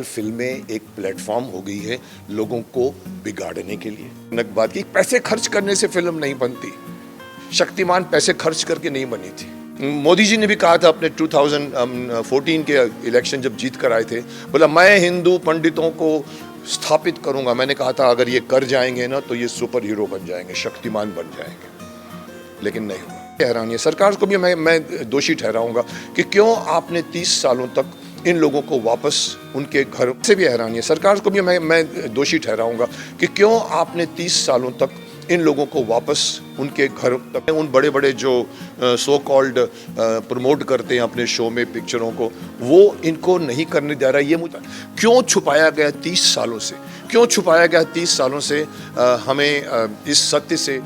फिल्में एक प्लेटफॉर्म हो गई है लोगों को बिगाड़ने के लिए। नक बात की पैसे खर्च करने से फिल्म नहीं बनती। शक्तिमान पैसे खर्च करके नहीं बनी थी। मोदी जी ने भी कहा था अपने 2014 के इलेक्शन जब जीत कर आए थे, बोला मैं हिंदू पंडितों को स्थापित करूंगा। मैंने कहा था अगर ये कर जाएंगे ना तो ये सुपर हीरो बन जाएंगे, शक्तिमान बन जाएंगे, लेकिन नहीं हुआ। हैरानी है। सरकार को भी मैं दोषी ठहराऊंगा कि क्यों आपने 30 सालों तक इन लोगों को वापस उनके घर से भी हैरानी है। सरकार को भी मैं दोषी ठहराऊंगा कि क्यों आपने 30 सालों तक इन लोगों को वापस उनके घर तक, उन बड़े बड़े जो सो कॉल्ड प्रमोट करते हैं अपने शो में पिक्चरों को, वो इनको नहीं करने दे रहा। ये मुझे क्यों छुपाया गया 30 सालों से, क्यों छुपाया गया 30 सालों से हमें इस सत्य से।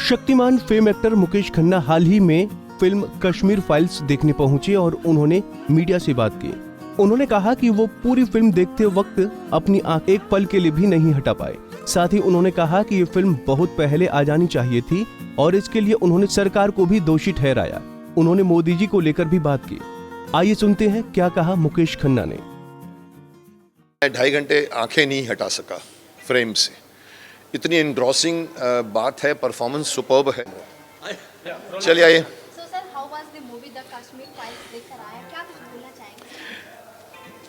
शक्तिमान फेम एक्टर मुकेश खन्ना हाल ही में फिल्म कश्मीर फाइल्स देखने पहुंचे और उन्होंने मीडिया से बात की। उन्होंने कहा कि वो पूरी फिल्म देखते वक्त अपनी आंख एक पल के लिए भी नहीं हटा पाए। साथ ही उन्होंने कहा कि ये फिल्म बहुत पहले आ जानी चाहिए थी और इसके लिए उन्होंने सरकार को भी दोषी ठहराया। उन्होंने मोदी जी को लेकर भी बात की। आइए सुनते हैं क्या कहा मुकेश खन्ना ने। 2.5 घंटे आंखें नहीं हटा सका फ्रेम से। इतनी एंड्रोसिंग बात है, परफॉर्मेंस सुपर्ब है। चलिए आइए।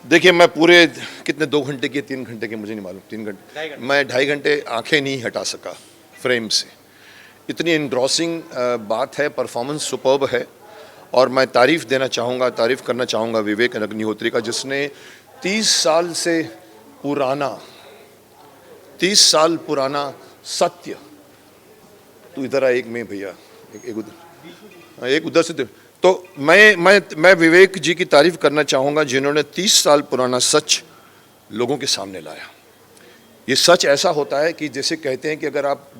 देखिए मैं पूरे कितने 2 घंटे के 3 घंटे के मुझे नहीं मालूम, 3 घंटे, मैं 2.5 घंटे आंखें नहीं हटा सका फ्रेम से। इतनी एंड्रोसिंग बात है, परफॉर्मेंस सुपर्ब है। और मैं तारीफ़ करना चाहूँगा विवेक अग्निहोत्री का, जिसने 30 साल पुराना सत्य। तू इधर आ, एक में भैया, एक उधर से। तो मैं विवेक जी की तारीफ करना चाहूँगा जिन्होंने 30 साल पुराना सच लोगों के सामने लाया। ये सच ऐसा होता है कि जैसे कहते हैं कि अगर आप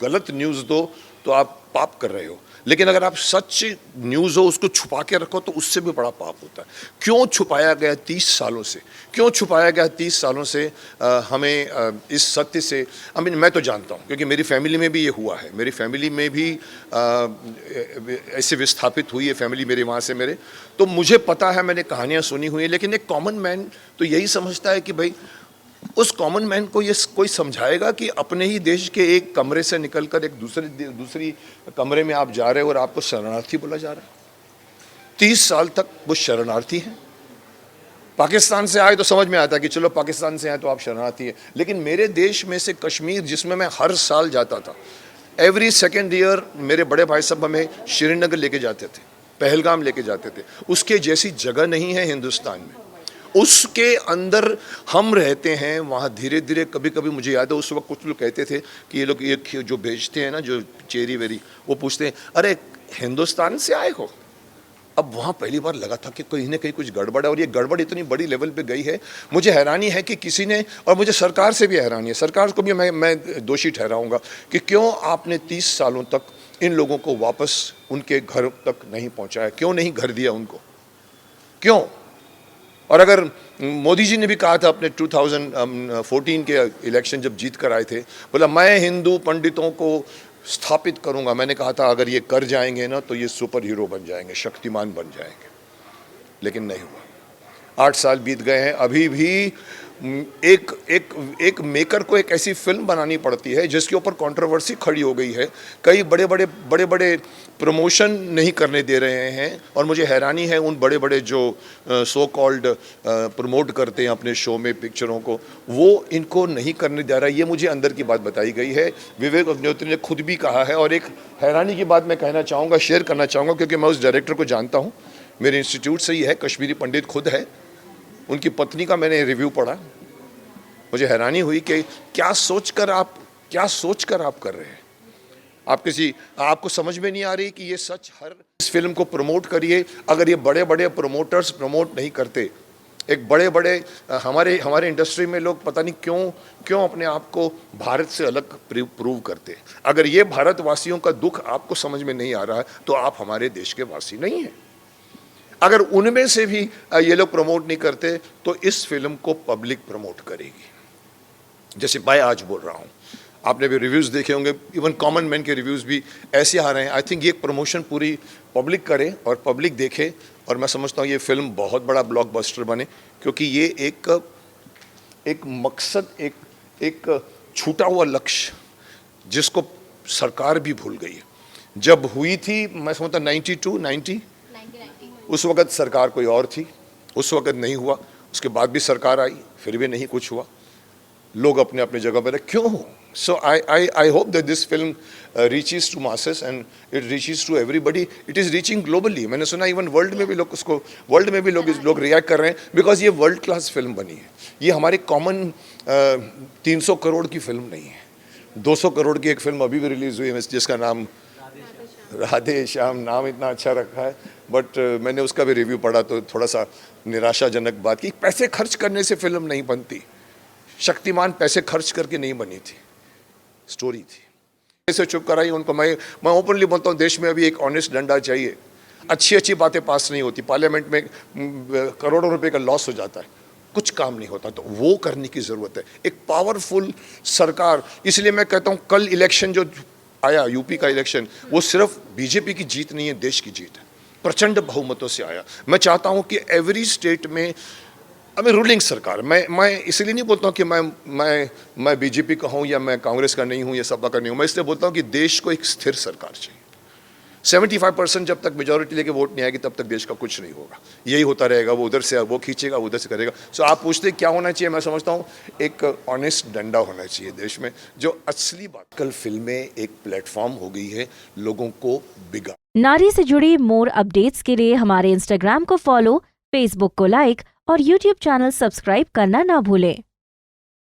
गलत न्यूज़ दो तो आप पाप कर रहे हो, लेकिन अगर आप सच न्यूज़ हो उसको छुपा के रखो तो उससे भी बड़ा पाप होता है। क्यों छुपाया गया 30 सालों से, क्यों छुपाया गया 30 सालों से हमें इस सत्य से। मैं तो जानता हूँ क्योंकि मेरी फैमिली में भी ये हुआ है। मेरी फैमिली में भी ऐसे विस्थापित हुई है फैमिली मेरे वहाँ से मेरे, तो मुझे पता है, मैंने कहानियाँ सुनी हुई है। लेकिन एक कॉमन मैन तो यही समझता है कि भाई उस कॉमन मैन को ये कोई समझाएगा कि अपने ही देश के एक कमरे से निकलकर एक दूसरी कमरे में आप जा रहे हो और आपको शरणार्थी बोला जा रहा है। 30 साल तक वो शरणार्थी हैं। पाकिस्तान से आए तो समझ में आता कि चलो पाकिस्तान से आए तो आप शरणार्थी हैं, लेकिन मेरे देश में से कश्मीर, जिसमें मैं हर साल जाता था, एवरी सेकेंड ईयर मेरे बड़े भाई साहब हमें श्रीनगर लेके जाते थे, पहलगाम लेके जाते थे। उसके जैसी जगह नहीं है हिंदुस्तान में। उसके अंदर हम रहते हैं। वहाँ धीरे धीरे कभी कभी मुझे याद है उस वक्त कुछ लोग कहते थे कि ये लोग ये जो भेजते हैं ना, जो चेरी वेरी, वो पूछते हैं अरे हिंदुस्तान से आए हो। अब वहाँ पहली बार लगा था कि कहीं ना कहीं कुछ गड़बड़ है, और ये गड़बड़ इतनी बड़ी लेवल पे गई है। मुझे हैरानी है कि किसी ने, और मुझे सरकार से भी हैरानी है, सरकार को भी मैं दोषी ठहराऊंगा कि क्यों आपने 30 सालों तक इन लोगों को वापस उनके घर तक नहीं पहुँचाया, क्यों नहीं घर दिया उनको, क्यों। और अगर मोदी जी ने भी कहा था अपने 2014 के इलेक्शन जब जीत कर आए थे, बोला मैं हिंदू पंडितों को स्थापित करूंगा। मैंने कहा था अगर ये कर जाएंगे ना तो ये सुपर हीरो बन जाएंगे, शक्तिमान बन जाएंगे, लेकिन नहीं हुआ। 8 साल बीत गए हैं। अभी भी एक मेकर को एक ऐसी फिल्म बनानी पड़ती है जिसके ऊपर कंट्रोवर्सी खड़ी हो गई है। कई बड़े बड़े प्रमोशन नहीं करने दे रहे हैं, और मुझे हैरानी है उन बड़े बड़े जो सो कॉल्ड प्रमोट करते हैं अपने शो में पिक्चरों को, वो इनको नहीं करने दे रहा है। ये मुझे अंदर की बात बताई गई है। विवेक अग्निहोत्री ने खुद भी कहा है। और एक हैरानी की बात मैं कहना चाहूँगा, शेयर करना चाहूँगा, क्योंकि मैं उस डायरेक्टर को जानता हूँ, मेरे इंस्टीट्यूट से ही है, कश्मीरी पंडित खुद है। उनकी पत्नी का मैंने रिव्यू पढ़ा। मुझे हैरानी हुई कि क्या सोचकर आप कर रहे हैं। आपको समझ में नहीं आ रही कि ये सच। हर इस फिल्म को प्रमोट करिए। अगर ये बड़े बड़े प्रमोटर्स प्रमोट नहीं करते, एक बड़े हमारे इंडस्ट्री में लोग पता नहीं क्यों अपने आप को भारत से अलग प्रूव करते। अगर ये भारतवासियों का दुख आपको समझ में नहीं आ रहा है तो आप हमारे देश के वासी नहीं हैं। अगर उनमें से भी ये लोग प्रमोट नहीं करते तो इस फिल्म को पब्लिक प्रमोट करेगी। जैसे मैं आज बोल रहा हूँ, आपने भी रिव्यूज़ देखे होंगे, इवन कॉमन मैन के रिव्यूज़ भी ऐसे आ रहे हैं। आई थिंक ये प्रमोशन पूरी पब्लिक करे और पब्लिक देखे, और मैं समझता हूँ ये फिल्म बहुत बड़ा ब्लॉकबस्टर बने, क्योंकि ये एक मकसद, एक छूटा हुआ लक्ष्य जिसको सरकार भी भूल गई है। जब हुई थी, मैं समझता 90 उस वक़्त सरकार कोई और थी, उस वक़्त नहीं हुआ, उसके बाद भी सरकार आई, फिर भी नहीं कुछ हुआ, लोग अपने अपने जगह पर रहे, क्यों? So I hope that this film reaches to masses and it reaches to everybody, it is reaching globally. मैंने सुना इवन वर्ल्ड में भी लोग रिएक्ट कर रहे हैं, बिकॉज ये वर्ल्ड क्लास फिल्म बनी है। ये हमारे कॉमन 300 करोड़ की फिल्म नहीं है। 200 करोड़ की एक फिल्म अभी भी रिलीज़ हुई है जिसका नाम राधे श्याम, नाम इतना अच्छा रखा है, बट मैंने उसका भी रिव्यू पढ़ा तो थोड़ा सा निराशाजनक बात की। पैसे खर्च करने से फिल्म नहीं बनती। शक्तिमान पैसे खर्च करके नहीं बनी थी, स्टोरी थी। ऐसे चुप कराई उनको। मैं ओपनली बोलता हूँ, देश में अभी एक ऑनेस्ट डंडा चाहिए। अच्छी बातें पास नहीं होती, पार्लियामेंट में करोड़ों रुपए का लॉस हो जाता है, कुछ काम नहीं होता, तो वो करने की ज़रूरत है, एक पावरफुल सरकार। इसलिए मैं कहता हूँ कल इलेक्शन जो आया, यूपी का इलेक्शन, वो सिर्फ बीजेपी की जीत नहीं है, देश की जीत है। प्रचंड बहुमतों से आया। मैं चाहता हूँ कि एवरी स्टेट में अभी रूलिंग सरकार, मैं इसलिए नहीं बोलता हूँ कि मैं बीजेपी का हूँ या मैं कांग्रेस का नहीं हूँ या सपा का नहीं हूँ, मैं इसलिए बोलता हूँ कि देश को एक स्थिर सरकार चाहिए। 75% जब तक मेजॉरिटी लेके वोट नहीं आएगी तब तक देश का कुछ नहीं होगा। यही होता रहेगा, वो उधर से वो खींचेगा, उधर से करेगा। सो आप पूछते क्या होना चाहिए, मैं समझता हूँ एक ऑनेस्ट डंडा होना चाहिए देश में, जो असली बात। कल फिल्में एक प्लेटफॉर्म हो गई है लोगों को बिगा। नारी से जुड़ी मोर अपडेट्स के लिए हमारे इंस्टाग्राम को फॉलो, फेसबुक को लाइक और यूट्यूब चैनल सब्सक्राइब करना ना भूलें।